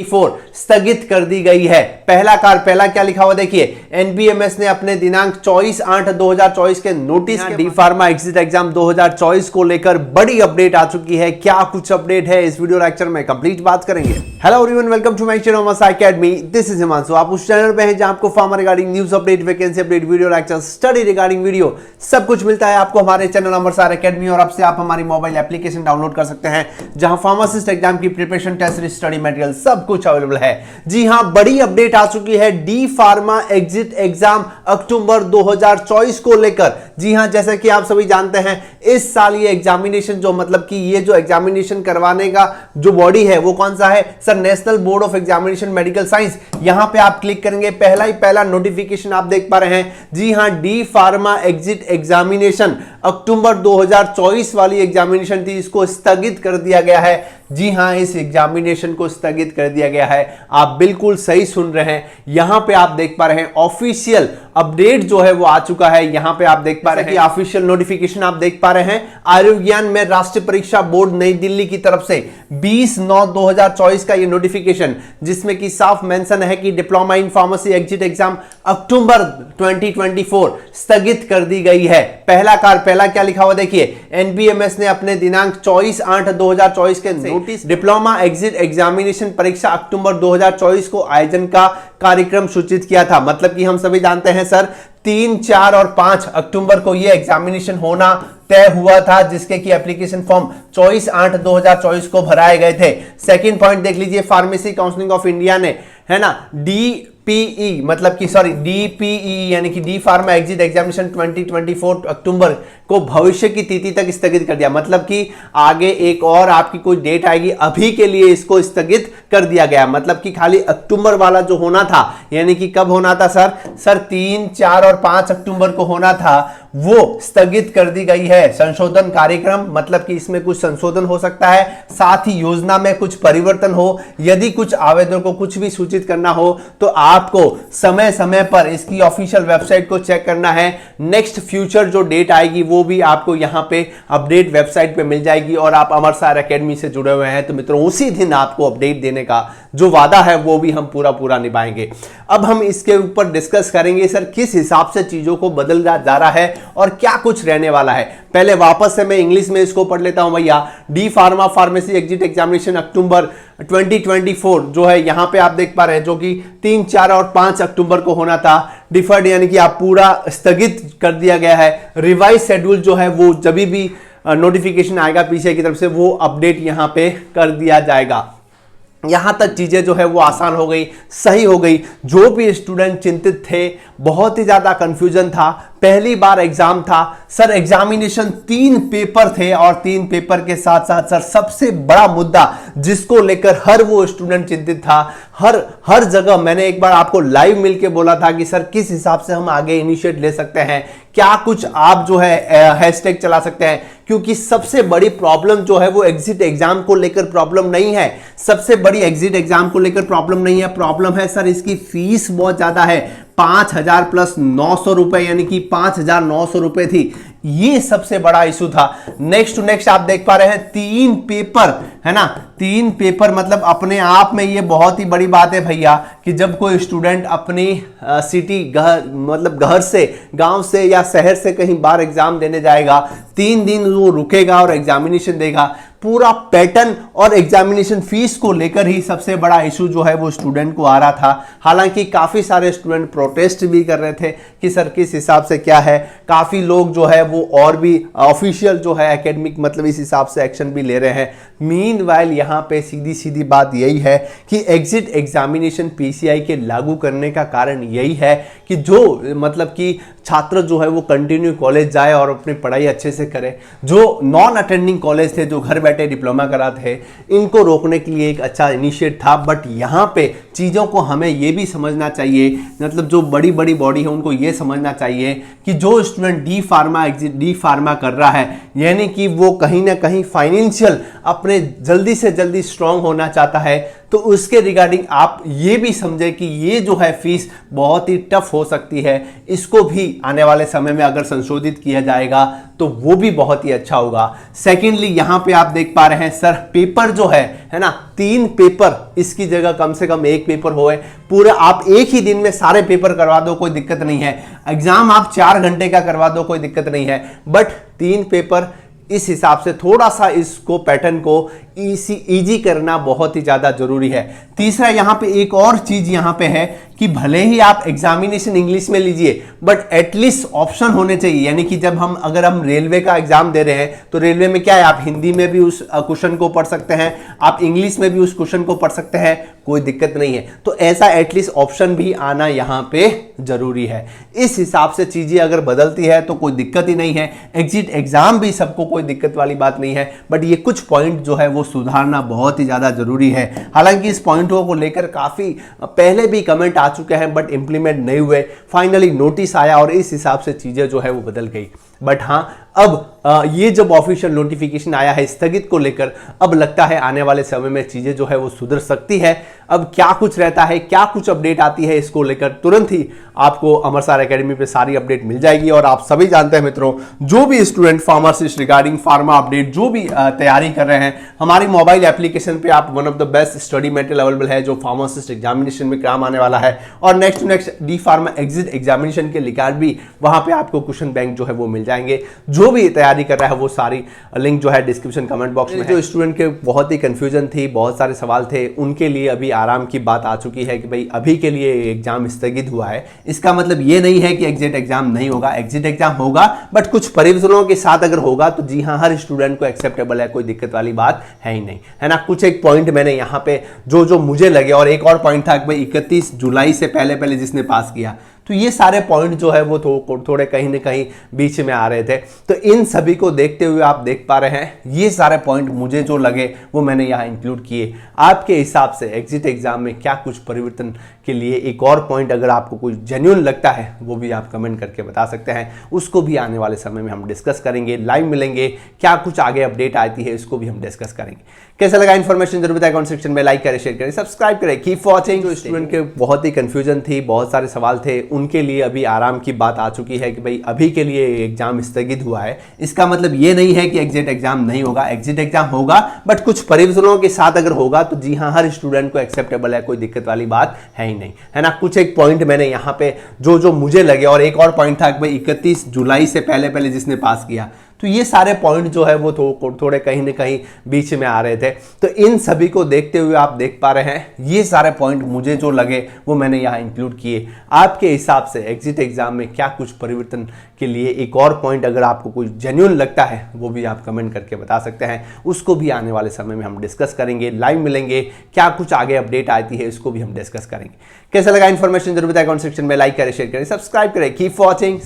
4 स्थगित कर दी गई है। पहला क्या लिखा हुआ देखिए, एनबीएमएस ने अपने दिनांक 24/8/2024 के notice D pharma exit exam 2024 को लेकर बड़ी अपडेट आ चुकी है। क्या कुछ अपडेट है इस वीडियो लेक्चर में कंप्लीट बात करेंगे। Hello everyone, welcome to my channel Masa Academy. This is Himanshu. आप उस चैनल पे हैं जहां आपको pharma regarding news update, vacancy update, video lecture, study regarding video सब कुछ मिलता है आपको हमारे चैनल मसा एकेडमी। और अब से आप हमारी मोबाइल एप्लीकेशन डाउनलोड कर सकते हैं जहां फार्मासिस्ट एग्जाम की प्रिपरेशन, टेस्ट, स्टडी मटेरियल सब कुछ अवेलेबल है। जी हां, बड़ी अपडेट आ चुकी है D pharma exit exam October 2024 को लेकर। जी हां, जैसे कि आप सभी जानते हैं इस साल ये एग्जामिनेशन जो मतलब कि ये जो एग्जामिनेशन करवाने का जो बॉडी है वो कौन सा है sir? National board of examination medical science. यहां पे आप क्लिक करेंगे, पहला नोटिफिकेशन आप देख पा रहे हैं। जी हां, D pharma exit examination October 2024 वाली एग्जामिनेशन थी, इसको स्थगित कर दिया गया है। जी हां, इस एग्जामिनेशन को स्थगित कर दिया गया है। आप बिल्कुल सही सुन रहे हैं। यहां पे आप देख पा रहे हैं ऑफिशियल अपडेट जो है वो आ चुका है। यहां पे आप देख पा रहे हैं कि ऑफिशियल नोटिफिकेशन आप देख पा रहे हैं आयुर्विज्ञान में राष्ट्रीय परीक्षा बोर्ड नई दिल्ली की तरफ से 20/9/2024 का ये नोटिफिकेशन, जिसमें कि साफ मेंशन है कि diploma in pharmacy exit exam October 2024 स्थगित कर दी गई है। पहला क्या लिखा हुआ देखिए, एनबीएमएस ने अपने दिनांक 24/8/2024 के नोटिस डिप्लोमा एग्जिट एग्जामिनेशन परीक्षा अक्टूबर 2024 को आयोजन का कार्यक्रम सूचित किया था। मतलब कि हम सभी जानते हैं सर 3, 4 और 5 अक्टूबर को यह एग्जामिनेशन होना तय हुआ था, जिसके की एप्लीकेशन फॉर्म 24/8/2024 को भराए गए थे। सेकंड पॉइंट देख लीजिए, फार्मेसी काउंसिल ऑफ इंडिया ने, है ना, डीपीई मतलब कि सॉरी डीपीई यानी कि डी फार्मा एग्जिट एग्जामिनेशन 2024 अक्टूबर को भविष्य की तिथि तक स्थगित कर दिया। मतलब कि आगे एक और आपकी कोई डेट आएगी, अभी के लिए इसको स्थगित कर दिया गया। मतलब कि खाली अक्टूबर वाला जो होना था, यानी कि कब होना था सर? 3, 4 और 5 अक्टूबर को होना था, वो स्थगित कर दी गई है। संशोधन कार्यक्रम मतलब कि इसमें कुछ संशोधन हो सकता है, साथ ही योजना में कुछ परिवर्तन हो। यदि कुछ आवेदकों को कुछ भी सूचित करना हो तो आपको समय समय पर इसकी ऑफिशियल वेबसाइट को चेक करना है। नेक्स्ट फ्यूचर जो डेट आएगी वो भी आपको यहां पे अपडेट वेबसाइट पे मिल जाएगी। और आप अमरसार एकेडमी से जुड़े हुए हैं तो मित्रों उसी दिन आपको अपडेट देने का जो वादा है वो भी हम पूरा निभाएंगे। अब हम इसके ऊपर डिस्कस करेंगे सर किस हिसाब से चीजों को बदल जा रहा है और क्या कुछ रहने वाला है। पहले वापस से मैं इंग्लिश में इसको पढ़ लेता हूं भैया। D pharma pharmacy exit examination October 2024 जो है यहां पे आप देख पा रहे हैं, जो कि 3, 4 और 5 अक्टूबर को होना था, डिफर्ड यानी कि आप पूरा स्थगित कर दिया गया है। रिवाइज शेड्यूल जो है वो जब भी नोटिफिकेशन आएगा पीछे की तरफ से वो अपडेट यहां पे कर दिया जाएगा। यहां तक चीजें जो है वो आसान हो गई, सही हो गई। जो भी स्टूडेंट चिंतित थे, बहुत ही ज्यादा कंफ्यूजन था, पहली बार एग्जाम था सर, एग्जामिनेशन 3 पेपर थे और 3 पेपर के साथ साथ सर सबसे बड़ा मुद्दा जिसको लेकर हर वो स्टूडेंट चिंतित था, हर जगह मैंने एक बार आपको लाइव मिलके बोला था कि सर किस हिसाब से हम आगे इनिशिएट ले सकते हैं, क्या कुछ आप जो है हैशटैग चला सकते हैं। क्योंकि सबसे बड़ी प्रॉब्लम जो है वो एग्जिट एग्जाम को लेकर प्रॉब्लम नहीं है। सबसे बड़ी एग्जिट एग्जाम को लेकर प्रॉब्लम नहीं है, प्रॉब्लम है सर इसकी फीस बहुत ज्यादा है। 5,000 प्लस 900 रुपए, यानी कि 5,900 रुपए थी। ये सबसे बड़ा इशू था। नेक्स्ट टू नेक्स्ट आप देख पा रहे हैं 3 पेपर, है ना, 3 पेपर मतलब अपने आप में ये बहुत ही बड़ी बात है भैया कि जब कोई स्टूडेंट अपनी सिटी मतलब घर से, गांव से या शहर से कहीं बाहर एग्जाम देने जाएगा, 3 दिन वो रुकेगा और एग्जामिनेशन देगा। पूरा पैटर्न और एग्जामिनेशन फीस को लेकर ही सबसे बड़ा इशू जो है वो स्टूडेंट को आ रहा था। हालांकि काफी सारे स्टूडेंट प्रोटेस्ट भी कर रहे थे कि सर किस हिसाब से क्या है। काफी लोग जो है वो और भी ऑफिशियल जो है एकेडमिक मतलब इस हिसाब से एक्शन भी ले रहे हैं। मीनवाइल यहाँ पे सीधी बात यही है कि एग्जिट एग्जामिनेशन पीसीआई के लागू करने का कारण यही है कि जो मतलब कि छात्र जो है वो कंटिन्यू कॉलेज जाए और अपनी पढ़ाई अच्छे से करे। जो नॉन अटेंडिंग कॉलेज थे, जो घर बैठे डिप्लोमा करा थे, इनको रोकने के लिए एक अच्छा इनिशिएट था। बट यहाँ पे चीज़ों को हमें ये भी समझना चाहिए, मतलब जो बड़ी बॉडी है उनको ये समझना चाहिए कि जो स्टूडेंट डी फार्मा कर रहा है, यानी कि वो कहीं ना कहीं फाइनेंशियल अपने जल्दी से जल्दी स्ट्रांग होना चाहता है, तो उसके रिगार्डिंग आप ये भी समझे कि ये जो है फीस बहुत ही टफ हो सकती है, इसको भी आने वाले समय में अगर संशोधित किया जाएगा तो वो भी बहुत ही अच्छा होगा। सेकेंडली यहां पे आप देख पा रहे हैं सर पेपर जो है ना, 3 पेपर, इसकी जगह कम से कम 1 पेपर होए, पूरे आप एक ही दिन में सारे पेपर करवा दो, कोई दिक्कत नहीं है। एग्जाम आप 4 घंटे का करवा दो, कोई दिक्कत नहीं है, बट 3 पेपर, इस हिसाब से थोड़ा सा इसको पैटर्न को इजी करना बहुत ही ज्यादा जरूरी है। तीसरा यहां पे एक और चीज यहां पे है कि भले ही आप एग्जामिनेशन इंग्लिश में लीजिए, बट एटलीस्ट ऑप्शन होने चाहिए। यानी कि जब अगर हम रेलवे का एग्जाम दे रहे हैं तो रेलवे में क्या है, आप हिंदी में भी उस क्वेश्चन को पढ़ सकते हैं, आप इंग्लिश में भी उस क्वेश्चन को पढ़ सकते हैं, कोई दिक्कत नहीं है। तो ऐसा एटलीस्ट ऑप्शन भी आना यहां पे जरूरी है। इस हिसाब से चीजें अगर बदलती है तो कोई दिक्कत ही नहीं है। एग्जिट एग्जाम भी सबको कोई दिक्कत वाली बात नहीं है, बट ये कुछ पॉइंट जो है वो सुधारना बहुत ही ज्यादा जरूरी है। हालांकि इस पॉइंटों को लेकर काफी पहले भी कमेंट आ चुके हैं, बट इंप्लीमेंट नहीं हुए। फाइनली नोटिस आया और इस हिसाब से चीजें जो है वो बदल गई। बट हाँ, अब ये जब ऑफिशियल नोटिफिकेशन आया है स्थगित को लेकर, अब लगता है आने वाले समय में चीजें जो है वो सुधर सकती है। अब क्या कुछ रहता है, क्या कुछ अपडेट आती है इसको लेकर, तुरंत ही आपको अमरसर एकेडमी पे सारी अपडेट मिल जाएगी। और आप सभी जानते हैं मित्रों, जो भी student pharmacist regarding pharma update जो भी तैयारी कर रहे हैं, हमारी मोबाइल एप्लीकेशन पे आप one of the best study material available है जो फार्मासिस्ट एग्जामिनेशन में काम आने वाला है। और next D pharma exit examination के रिगार्ड भी वहां पे आपको क्वेश्चन बैंक जो है वो मिल जाएंगे। जो भी तैयारी कर रहा है वो सारी लिंक जो है डिस्क्रिप्शन कमेंट बॉक्स में। जो स्टूडेंट के बहुत ही कंफ्यूजन थी, बहुत सारे सवाल थे, उनके लिए अभी आराम की बात आ चुकी है कि भाई अभी के लिए एग्जाम स्थगित हुआ है। इसका मतलब ये नहीं है कि एग्जिट एग्जाम नहीं होगा, एग्जिट एग्जाम होगा, बट कुछ परिवर्तनों के साथ अगर होगा तो जी हाँ, हर स्टूडेंट को एक्सेप्टेबल है, कोई दिक्कत वाली बात है ही नहीं, है ना। कुछ एक पॉइंट मैंने यहाँ पे जो मुझे लगे, और एक और पॉइंट था कि भाई 31 जुलाई से पहले जिसने पास किया, तो ये सारे पॉइंट जो है वो थोड़े कहीं ना कहीं बीच में आ रहे थे। तो इन सभी को देखते हुए आप देख पा रहे हैं, ये सारे पॉइंट मुझे जो लगे वो मैंने यहाँ इंक्लूड किए। आपके हिसाब से एग्जिट एग्जाम में क्या कुछ परिवर्तन के लिए एक और पॉइंट अगर आपको कोई जेन्युइन लगता है वो भी आप कमेंट करके बता सकते हैं, उसको भी आने वाले समय में हम डिस्कस करेंगे, लाइव मिलेंगे, क्या कुछ आगे अपडेट आती है इसको भी हम डिस्कस करेंगे। कैसा लगा इन्फॉर्मेशन जरूर बताएं, कमेंट सेक्शन में लाइक करें, शेयर करें, सब्सक्राइब करें। Keep watching. जो स्टूडेंट के बहुत ही कंफ्यूजन थी, बहुत सारे सवाल थे, उनके लिए अभी आराम की बात आ चुकी है कि भाई अभी के लिए एग्जाम स्थगित हुआ है। इसका मतलब ये नहीं है कि एग्जिट एग्जाम नहीं होगा, एग्जिट एग्जाम होगा, बट कुछ परिवर्तनों के साथ अगर होगा तो जी हाँ, हर स्टूडेंट को एक्सेप्टेबल है, कोई दिक्कत वाली बात है ही नहीं, है ना। कुछ एक पॉइंट मैंने यहाँ पे जो मुझे लगे, और एक और पॉइंट था कि भाई 31 जुलाई से पहले जिसने पास किया, तो ये सारे पॉइंट जो है वो थोड़े कहीं ना कहीं बीच में आ रहे थे। तो इन सभी को देखते हुए आप देख पा रहे हैं, ये सारे पॉइंट मुझे जो लगे वो मैंने यहाँ इंक्लूड किए। आपके हिसाब से एग्जिट एग्जाम में क्या कुछ परिवर्तन के लिए एक और पॉइंट अगर आपको कोई जेन्युइन लगता है वो भी आप कमेंट करके बता सकते हैं, उसको भी आने वाले समय में हम डिस्कस करेंगे, लाइव मिलेंगे, क्या कुछ आगे अपडेट आती है इसको भी हम डिस्कस करेंगे। कैसा लगा इन्फॉर्मेशन जरूर बताएं, कमेंट सेक्शन में लाइक करें, शेयर करें, सब्सक्राइब करें। Keep watching.